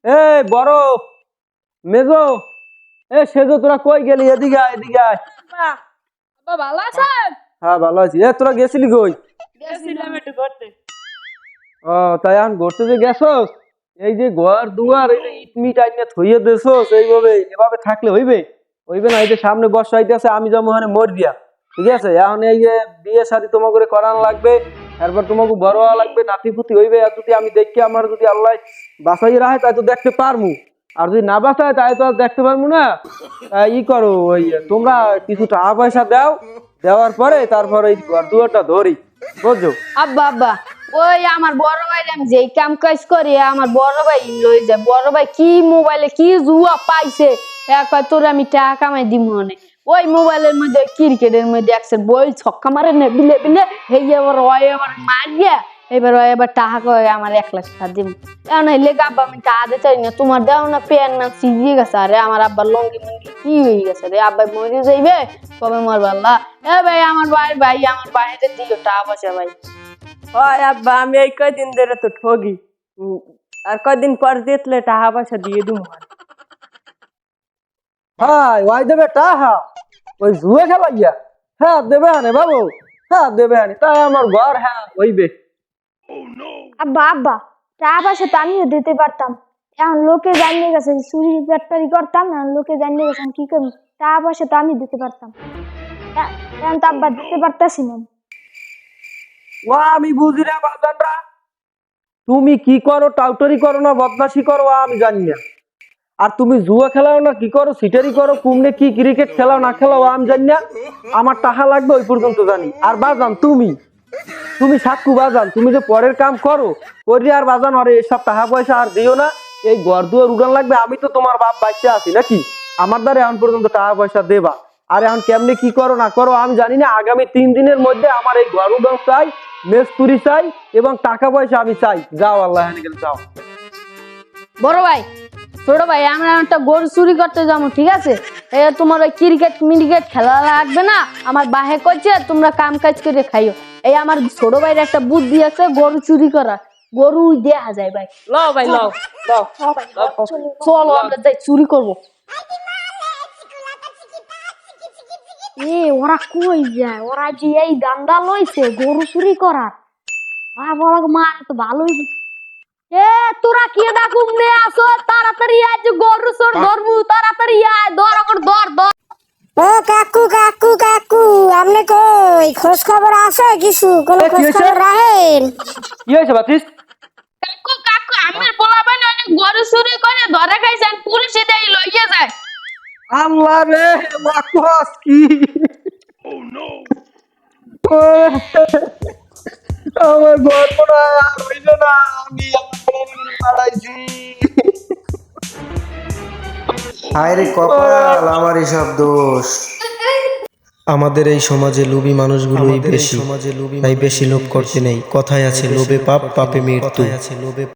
এই বড় মেজো, সেজো তোরা কই গেলি? এদিকে আয়, এদিকে আয়। বাবা ভালো আছেন? হ্যাঁ ভালো আছি। তোরা গেছিলি কই? গেছিলাম একটু ঘুরতে। ও তাই এখন ঘুরতে যে গেছস, এই যে ঘর দুয়ার এই যে ইট মিট আইনে থইয়ে দেছস, এইভাবে এভাবে থাকলে হইবে? হইবে না। এই যে সামনে বর্ষা আইতেছে, আমি যাবো ওখানে মরবিয়া, ঠিক আছে? এখন এই যে বিয়ে শাদী তোমাকে করে করান লাগবে, এরপর তোমাকে বড় হওয়া লাগবে, নাতি পুতি হইবে। আর যদি আমি দেখি আমার যদি আল্লাহ বাঁচাই রাখে তাই তো দেখতে পারমু, আর যদি না বাঁচায় তাই তো আর দেখতে পারবো না। ই করো, ওই তোমরা কিছু টাকা পয়সা দাও, দেওয়ার পরে তারপর এই ঘর দুয়ারটা ধরি, বুঝছো? আব্বা আব্বা ওই আমার বড় ভাই আমি যেই কাম কাজ করি আমার বড় ভাই লই যায়। বড় ভাই কি মোবাইলে কি জুয়া পাইছে, কয় তোর আমি টাকা কামাই দিব মনে। ওই মোবাইলের মধ্যে ক্রিকেটের মধ্যে একসের বই ছক্কা মারে না বিলে বিলে, হেই এবার ওই এবার মারিয়া এবার ওই এবার টাকা কয় আমার 1 লাখ টাকা দিব। এখন হইলে আব্বা আমি টাকা দিতে চাই না, তোমার দেও না প্যান না সিজিয়ে গেছে। আরে আমার আব্বার লঙ্গি মঙ্গি কি হয়ে গেছে রে, আব্বাই মরে যাইবে কবে মরবে আল্লাহ। ভাই আমার ভাই আমার বাইরে দিও টাকা পয়সা ভাই। হয় আব্বা, আমি এই কয়দিন ধরে তো ঠগি। আর কয়দিন পর জিতলে টাকা পয়সা দিয়ে দিব। হ্যাঁ ওই দেবে টাহা, ওই জুয়ে খেলাইয়া। হ্যাঁ দেবে হানে বাবু, হ্যাঁ দেবে হানে, তাই আমার ঘর হ্যাঁ হইবে। আব্বা আব্বা টাকা পয়সা তো আমিও দিতে পারতাম, এখন লোকে জানিয়ে গেছে চুরি বাটপারি করতাম না, লোকে জানিয়ে গেছে কি করবো? টাকা পয়সা তো আমি দিতে পারতাম, এখন তো আব্বা দিতে পারতাছি না। ও আমি বুঝি না বাজানরা, তুমি কি করো, টাউটারি করো না বদমাশি করো আমি জানি না। আর তুমি জুয়া খেলাও না কি করো, সিটারি করো, কুমনে কি ক্রিকেট খেলাও না খেলাও আমি জানি না। আমার টাকা লাগবে ওই পর্যন্ত জানি। আর বাজান তুমি তুমি সাক্ষু বাজান, তুমি যে পরের কাম করো করি, আর বাজান আরে এসব টাকা পয়সা আর দিও না। এই ঘর দুয়ার উড়ান লাগবে, আমি তো তোমার বাপ বাচ্চা আছি নাকি? আমার দ্বারা এখন পর্যন্ত টাকা পয়সা দেবা। আর এখন কেমনে কি করো না করো আমি জানি না। আগামী 3 দিনের মধ্যে আমার এই ঘর উড়ান চাই, মেস্তুরি চাই এবং টাকা পয়সা আমি চাই। যাও আল্লাহ যাও। বড় ভাই ছোট ভাই আমরা একটা গরু চুরি করতে যাবো, ঠিক আছে? তোমার ওই ক্রিকেট মিনিকেট খেলা লাগবে না, আমার বাহে করছে তোমরা কাম কাজ করে খাইও। এই আমার ছোট ভাইয়ের একটা বুদ্ধি আছে গরু চুরি করা, গরু দেখা যায় ভাই। লও ভাই লও লও। চলো আমরা যাই চুরি করবো। ওরা কই যায়? ওরা যে এই দান্দা লইছে গরু চুরি করার, বড় মা তো ভালোই। তোরা কি ডাকুম নে আসো, তাড়াতাড়ি আজ গরু চোর ধরবো, তাড়াতাড়ি আয়, ধর আমার ধর ধর। ও কাকু কাকু কাকু, আপনি কই? খোঁজ খবর আছে কিছু? কোন কি খোঁজ হয়েছে? খবর রাখেন? কি হয়েছে বাতিস? কাকু কাকু আমার পোলাপান অনেক গরু চুরি করে ধরা খাইছেন, পুলিশে দেই লইয়া যায়। আল্লাহ রে ওয়াকস কি! ও নো! আমার গল্পটা আর হইল না, আমি পাড়াইছি। হায় রে কপাল, আমারই সব দোষ। আমাদের এই সমাজে লোভী মানুষগুলোই বেশি, তাই বেশি লোভ করতে নেই। কথায় আছে লোভে পাপ, পাপে মৃত্যু।